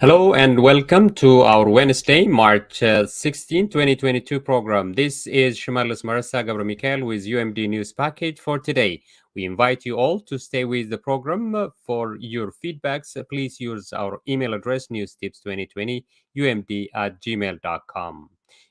Hello and welcome to our Wednesday, March 16, 2022 program. This is Shimelis Gebremichael with UMD News Package for today. We invite you all to stay with the program. For your feedbacks, please use our email address newstips2020 umd@gmail.com.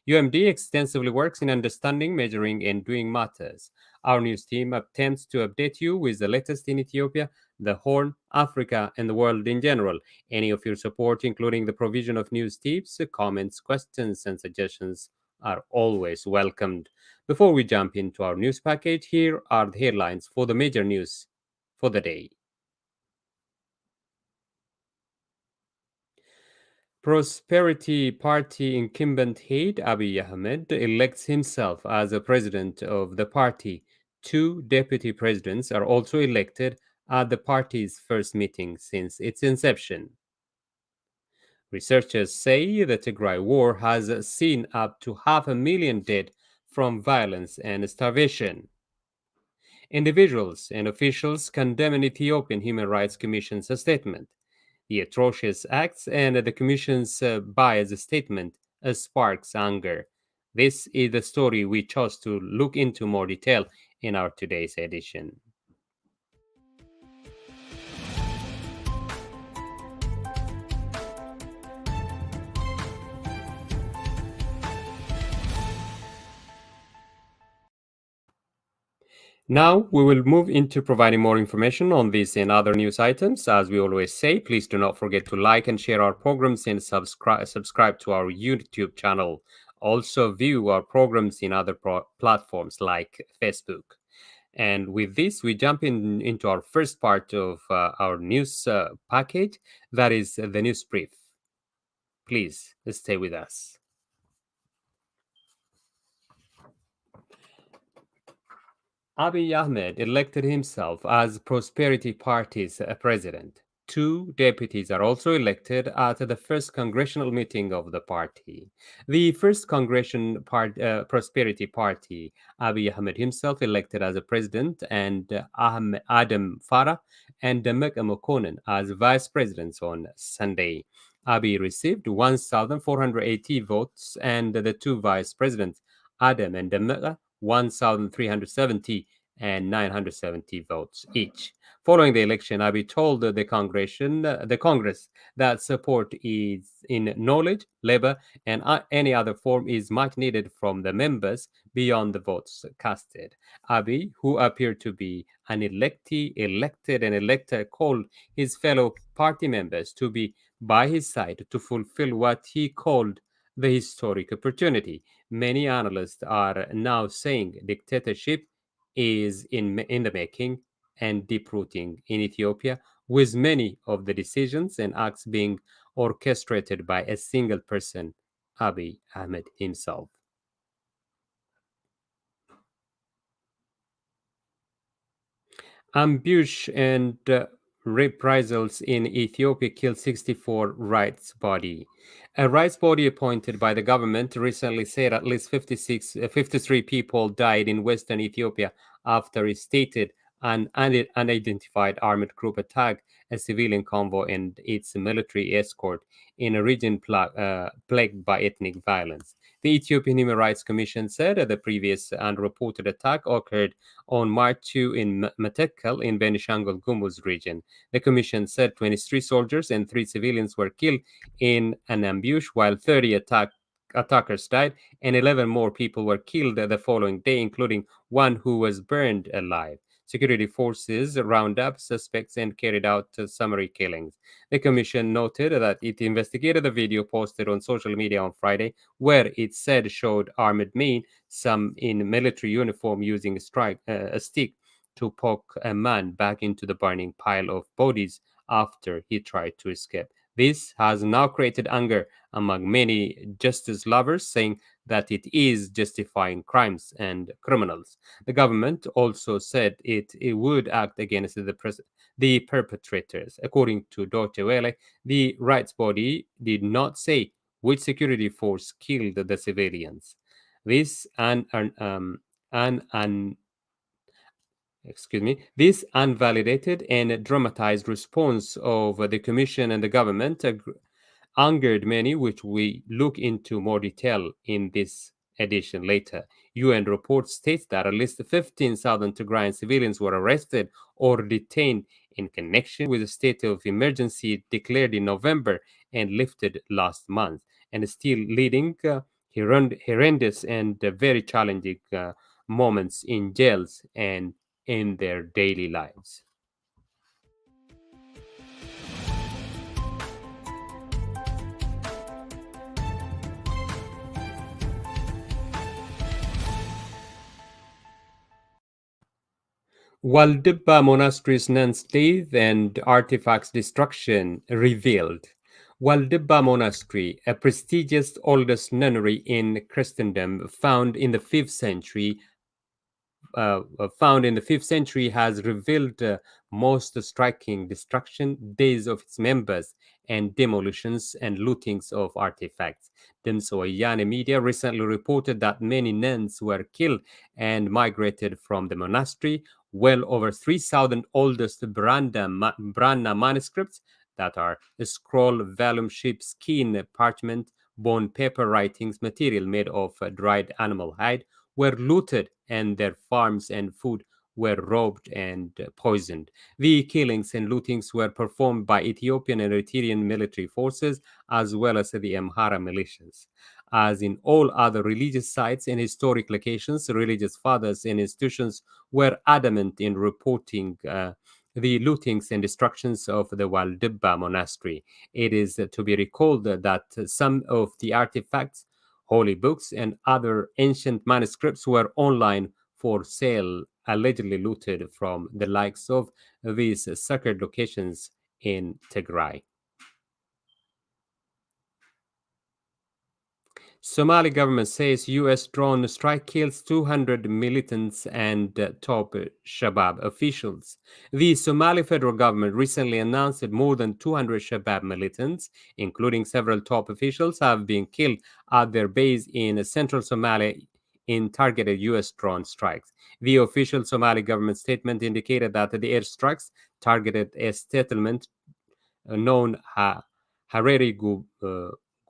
UMD extensively works in understanding, measuring, and doing matters. Our news team attempts to update you with the latest in Ethiopia, the Horn, Africa, and the world in general. Any of your support, including the provision of news tips, comments, questions, and suggestions, are always welcomed. Before we jump into our news package, here are the headlines for the major news for the day. Prosperity Party incumbent head Abiy Ahmed elects himself as a president of the party. Two deputy presidents are also elected at the party's first meeting since its inception. Researchers say the Tigray war has seen up to 500,000 dead from violence and starvation. Individuals and officials condemn an Ethiopian Human Rights Commission's statement. The atrocious acts and the Commission's biased statement sparks anger. This is the story we chose to look into more detail in our today's edition. Now, we will move into providing more information on this and other news items. As we always say, please do not forget to like and share our programs and subscribe to our YouTube channel. Also, view our programs in other platforms like Facebook. And with this, we jump into our first part of our news package, that is the news brief. Please stay with us. Abiy Ahmed elected himself as Prosperity Party's president. Two deputies are also elected at the first congressional meeting of the party. The first Prosperity Party, Abiy Ahmed himself elected as a president, and Adam Farah and Demek Mokonnen as vice presidents on Sunday. Abiy received 1,480 votes, and the two vice presidents, Adam and Demek, 1,370 and 970 votes each. Following the election, Abiy told the Congress that support is in knowledge, labor, and any other form is much needed from the members beyond the votes casted. Abiy, who appeared to be an elected and elector, called his fellow party members to be by his side to fulfill what he called the historic opportunity. Many analysts are now saying dictatorship is in the making and deep rooting in Ethiopia, with many of the decisions and acts being orchestrated by a single person, Abiy Ahmed himself. Ambush and reprisals in Ethiopia killed 64 rights body. A rights body appointed by the government recently said at least 53 people died in western Ethiopia after it stated an unidentified armed group attacked a civilian convoy and its military escort in a region plagued by ethnic violence. The Ethiopian Human Rights Commission said the previous unreported attack occurred on March 2 in Metekel in Benishangul Gumuz region. The commission said 23 soldiers and 3 civilians were killed in an ambush, while 30 attackers died and 11 more people were killed the following day, including one who was burned alive. security forces round up suspects and carried out summary killings. The commission noted that it investigated the video posted on social media on Friday, where it said showed armed men, some in military uniform, using a stick to poke a man back into the burning pile of bodies after he tried to escape. This has now created anger among many justice lovers, saying that it is justifying crimes and criminals. The government also said it would act against the perpetrators. According to Deutsche Welle, the rights body did not say which security force killed the civilians. This an excuse me, this unvalidated and dramatized response of the Commission and the government angered many, which we look into more detail in this edition later. UN report states that at least 15,000 Tigrayan civilians were arrested or detained in connection with the state of emergency declared in November and lifted last month, and still leading horrendous and very challenging moments in jails and in their daily lives. Waldeba Monastery's nuns' death and artifacts destruction revealed. Waldeba Monastery, a prestigious oldest nunnery in Christendom found in the 5th century, has revealed most striking destruction, days of its members, and demolitions and lootings of artifacts. Demsoyane media recently reported that many nuns were killed and migrated from the monastery. Well over 3,000 oldest Brana manuscripts, that are scroll, vellum, sheepskin, parchment, bone paper writings, material made of dried animal hide, were looted and their farms and food were robbed and poisoned. The killings and lootings were performed by Ethiopian and Eritrean military forces as well as the Amhara militias. As in all other religious sites and historic locations, religious fathers and institutions were adamant in reporting the lootings and destructions of the Waldeba monastery. It is to be recalled that some of the artifacts, holy books, and other ancient manuscripts were online for sale, allegedly looted from the likes of these sacred locations in Tigray. Somali government says U.S. drone strike kills 200 militants and top Shabaab officials. The Somali federal government recently announced that more than 200 Shabaab militants, including several top officials, have been killed at their base in central Somalia in targeted U.S. drone strikes. The official Somali government statement indicated that the airstrikes targeted a settlement known Hareri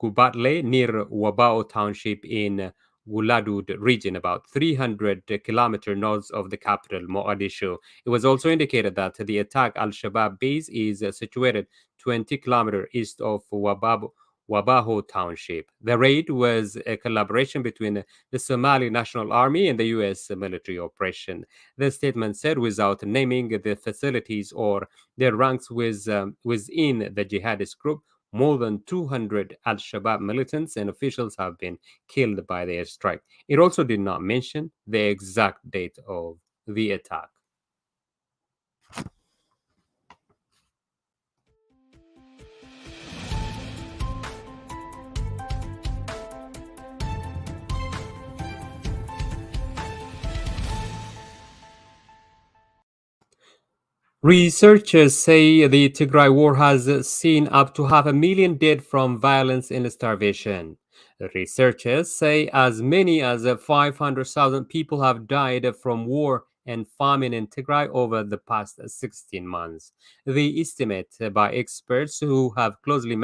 Gubatle near Wabao Township in Wuladud region, about 300 kilometers north of the capital, Mogadishu. It was also indicated that the attack Al-Shabaab base is situated 20 kilometers east of Wabaho Township. The raid was a collaboration between the Somali National Army and the U.S. military operation. The statement said, without naming the facilities or their ranks within the jihadist group, more than 200 Al Shabaab militants and officials have been killed by the airstrike. It also did not mention the exact date of the attack. Researchers say the Tigray war has seen up to 500,000 dead from violence and starvation. Researchers say as many as 500,000 people have died from war and famine in Tigray over the past 16 months. The estimate by experts who have closely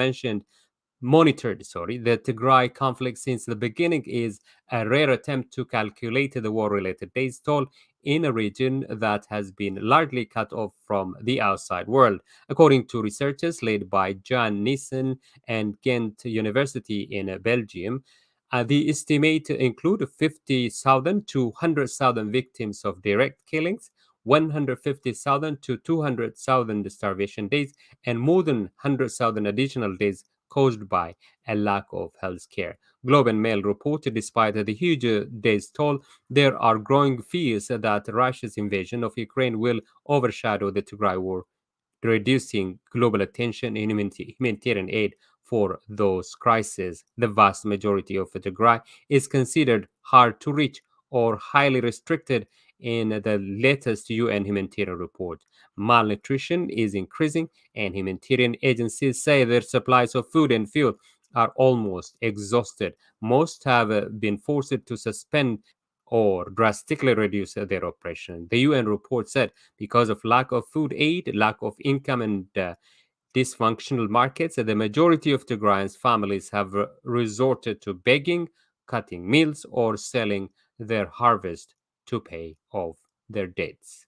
monitored the Tigray conflict since the beginning is a rare attempt to calculate the war-related days toll in a region that has been largely cut off from the outside world. According to researchers led by Jan Nissen and Ghent University in Belgium, the estimate include 50,000 to 100,000 victims of direct killings, 150,000 to 200,000 starvation days and more than 100,000 additional days caused by a lack of health care. Globe and Mail reported despite the huge days toll, there are growing fears that Russia's invasion of Ukraine will overshadow the Tigray war, reducing global attention in humanitarian aid for those crises. The vast majority of Tigray is considered hard to reach or highly restricted in the latest UN humanitarian report. Malnutrition is increasing, and humanitarian agencies say their supplies of food and fuel are almost exhausted. Most have been forced to suspend or drastically reduce their operation. The UN report said because of lack of food aid, lack of income, and dysfunctional markets, the majority of Tigrayans' families have resorted to begging, cutting meals, or selling their harvest to pay off their debts.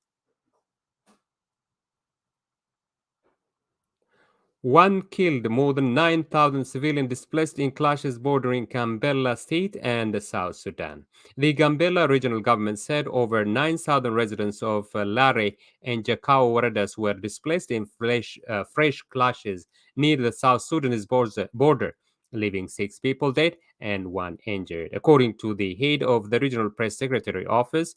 One killed, more than 9,000 civilians displaced in clashes bordering Gambella state and South Sudan. The Gambella regional government said over 9,000 residents of Lare and Jakau Waradas were displaced in fresh clashes near the South Sudanese border, leaving 6 people dead and 1 injured. According to the head of the regional press secretary office,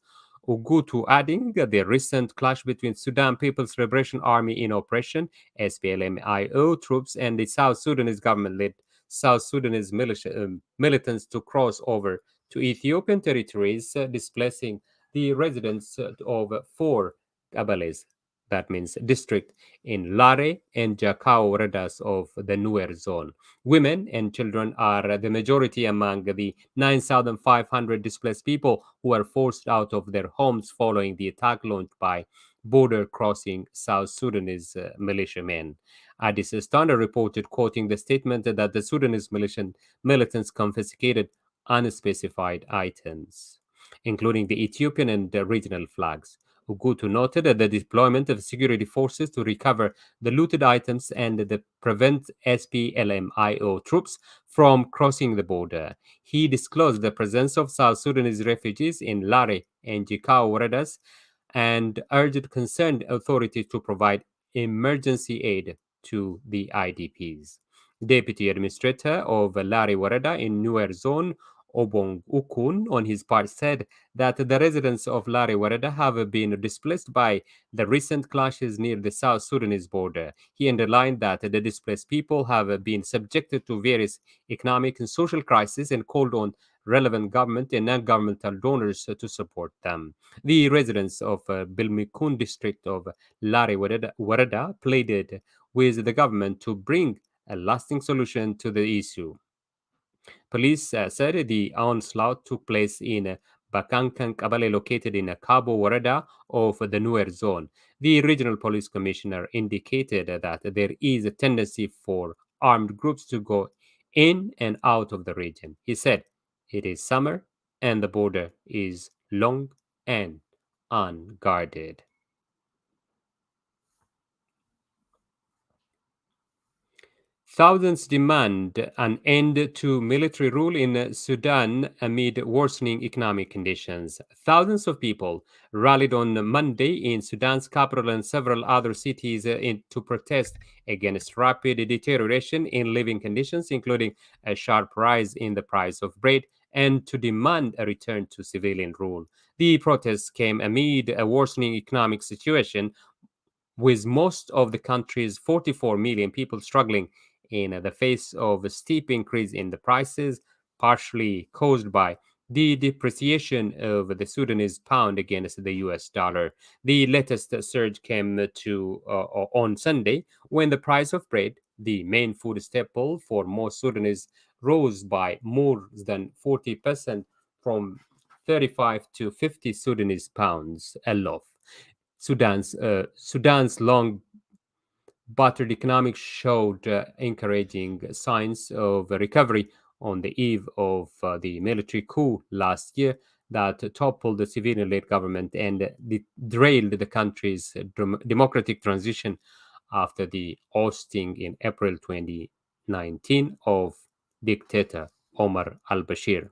Ugutu, adding the recent clash between Sudan People's Liberation Army in operation SPLM-IO troops and the South Sudanese government-led South Sudanese militants to cross over to Ethiopian territories, displacing the residents of 4 Kabbales, that means district, in Lare and Jakau Radas of the Nuer zone. Women and children are the majority among the 9,500 displaced people who were forced out of their homes following the attack launched by border crossing South Sudanese militiamen. Addis Standard reported, quoting the statement, that the Sudanese militants confiscated unspecified items, including the Ethiopian and the regional flags. Ugutu noted that the deployment of security forces to recover the looted items and the prevent SPLM-IO troops from crossing the border. He disclosed the presence of South Sudanese refugees in Lare and Jikau Waredas and urged concerned authorities to provide emergency aid to the IDPs. Deputy Administrator of Lari Warada in Nuer Zone, Obong Ukun, on his part, said that the residents of Lari Warada have been displaced by the recent clashes near the South Sudanese border. He underlined that the displaced people have been subjected to various economic and social crises and called on relevant government and non-governmental donors to support them. The residents of Bilmikun district of Lare Warada pleaded with the government to bring a lasting solution to the issue. Police said the onslaught took place in Bakankan Kabale, located in Cabo Warada of the Nuer zone. The regional police commissioner indicated that there is a tendency for armed groups to go in and out of the region. He said, it is summer and the border is long and unguarded. Thousands demand an end to military rule in Sudan amid worsening economic conditions. Thousands of people rallied on Monday in Sudan's capital and several other cities to protest against rapid deterioration in living conditions, including a sharp rise in the price of bread, and to demand a return to civilian rule. The protests came amid a worsening economic situation with most of the country's 44 million people struggling in the face of a steep increase in the prices, partially caused by the depreciation of the Sudanese pound against the US dollar. The latest surge came on Sunday when the price of bread, the main food staple for most Sudanese, rose by more than 40% from 35 to 50 Sudanese pounds a loaf. Sudan's long battered economics showed encouraging signs of recovery on the eve of the military coup last year that toppled the civilian-led government and derailed the country's democratic transition after the ousting in April 2019 of dictator Omar al-Bashir.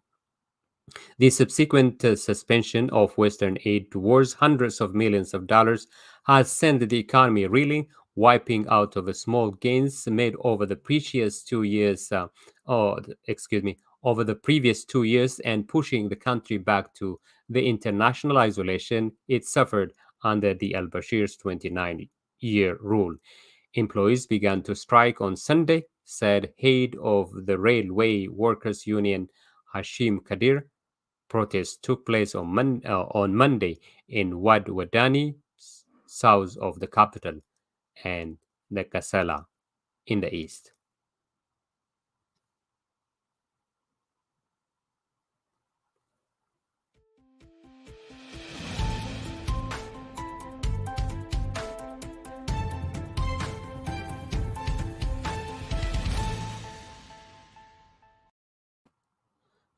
The subsequent suspension of Western aid towards hundreds of millions of dollars has sent the economy reeling, wiping out of the small gains made over the previous 2 years, over the previous 2 years, and pushing the country back to the international isolation it suffered under the al Bashir's 29-year rule. Employees began to strike on Sunday, said head of the Railway Workers Union Hashim Kadir. Protests took place on Monday in Wad Wadani, south of the capital, and the Kasala in the east.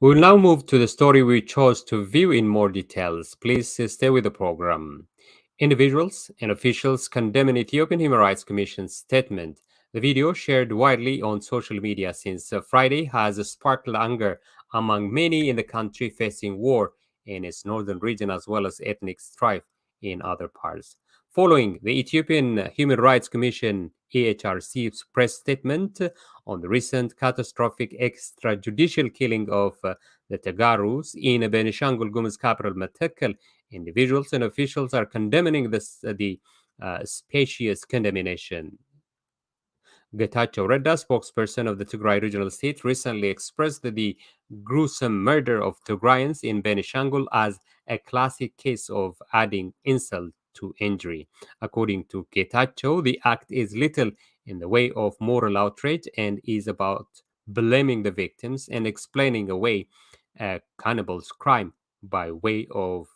We will now move to the story we chose to view in more details. Please stay with the program. Individuals and officials condemn an Ethiopian Human Rights Commission statement. The video, shared widely on social media since Friday, has sparked anger among many in the country facing war in its northern region as well as ethnic strife in other parts. Following the Ethiopian Human Rights Commission EHRC's press statement on the recent catastrophic extrajudicial killing of the Tagarus in Benishangul Gumuz capital Matakel, individuals and officials are condemning the specious condemnation. Getachew Reda, spokesperson of the Tigray regional state, recently expressed the gruesome murder of Tigrayans in Benishangul as a classic case of adding insult to injury. According to Getachew, the act is little in the way of moral outrage and is about blaming the victims and explaining away a cannibal's crime by way of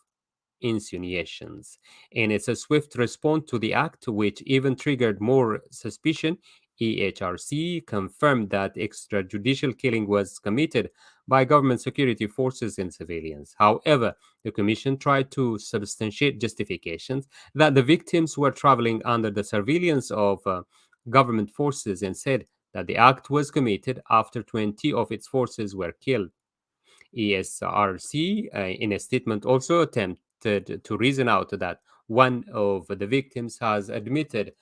insinuations. And it's a swift response to the act, which even triggered more suspicion. EHRC confirmed that extrajudicial killing was committed by government security forces and civilians. However, the commission tried to substantiate justifications that the victims were traveling under the surveillance of government forces and said that the act was committed after 20 of its forces were killed. ESRC, in a statement, also attempted to reason out that one of the victims has admitted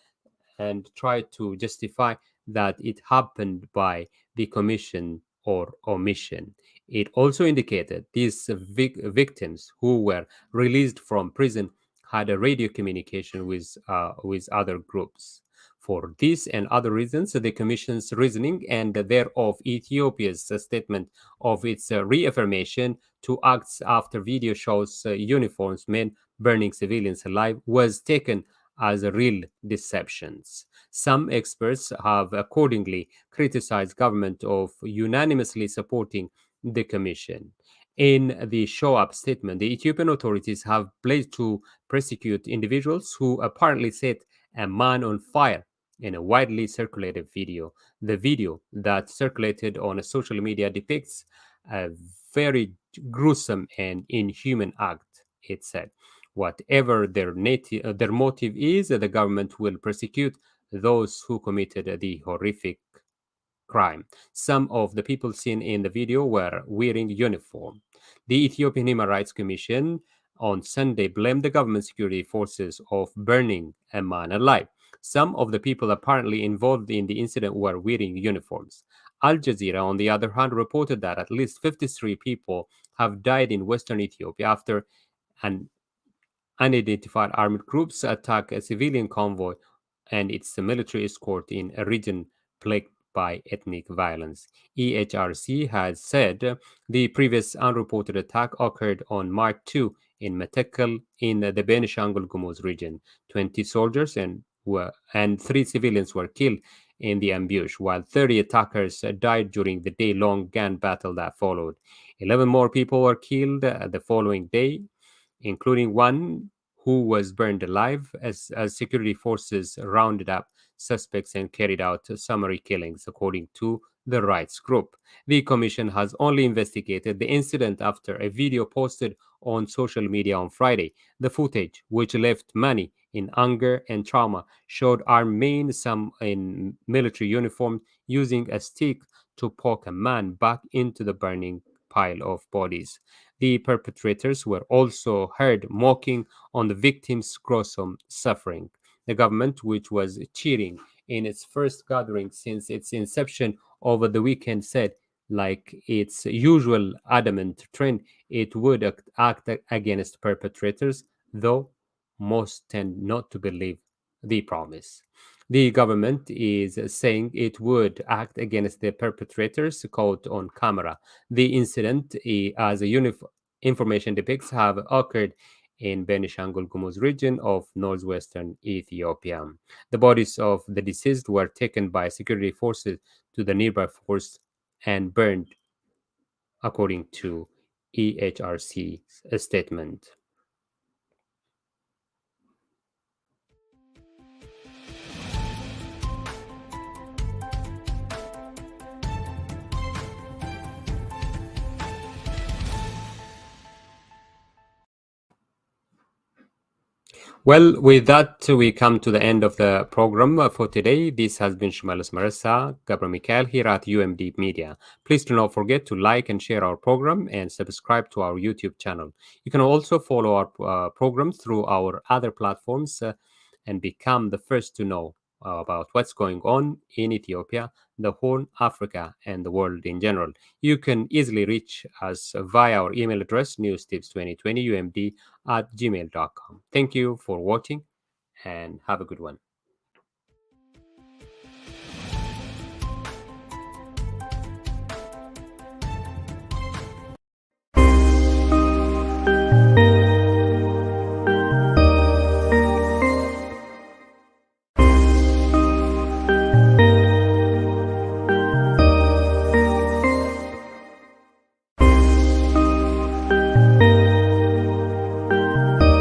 and tried to justify that it happened by the commission or omission. It also indicated these victims who were released from prison had a radio communication with other groups. For this and other reasons, the Commission's reasoning and thereof Ethiopia's statement of its reaffirmation to acts after video shows uniforms men burning civilians alive was taken as real deceptions. Some experts have accordingly criticized government of unanimously supporting the commission. In the show up statement, the Ethiopian authorities have pledged to prosecute individuals who apparently set a man on fire in a widely circulated video. The video that circulated on social media depicts a very gruesome and inhuman act, it said. Whatever their motive is, the government will prosecute those who committed the horrific crime. Some of the people seen in the video were wearing uniform. The Ethiopian Human Rights Commission on Sunday blamed the government security forces of burning a man alive. Some of the people apparently involved in the incident were wearing uniforms. Al Jazeera, on the other hand, reported that at least 53 people have died in western Ethiopia after an unidentified armed groups attack a civilian convoy and its military escort in a region plagued by ethnic violence. EHRC has said the previous unreported attack occurred on March 2 in Metekel in the Benishangul Gumuz region. 20 soldiers and 3 civilians were killed in the ambush, while 30 attackers died during the day-long gun battle that followed. 11 more people were killed the following day, including one who was burned alive as security forces rounded up suspects and carried out summary killings, according to the rights group. The commission has only investigated the incident after a video posted on social media on Friday. The footage, which left many in anger and trauma, showed armed men, some in military uniform, using a stick to poke a man back into the burning pile of bodies. The perpetrators were also heard mocking on the victims' gruesome suffering. The government, which was cheering in its first gathering since its inception over the weekend, said, like its usual adamant trend, it would act against perpetrators, though most tend not to believe the promise. The government is saying it would act against the perpetrators caught on camera. The incident, as information depicts, have occurred in Benishangul Gumuz region of northwestern Ethiopia. The bodies of the deceased were taken by security forces to the nearby forest and burned, according to EHRC's statement. Well, with that, we come to the end of the program for today. This has been Shimelis Marissa, Gebremichael here at UMD Media. Please do not forget to like and share our program and subscribe to our YouTube channel. You can also follow our programs through our other platforms and become the first to know about what's going on in Ethiopia, the Horn, Africa, and the world in general. You can easily reach us via our email address, newstips2020umd at gmail.com. Thank you for watching and have a good one.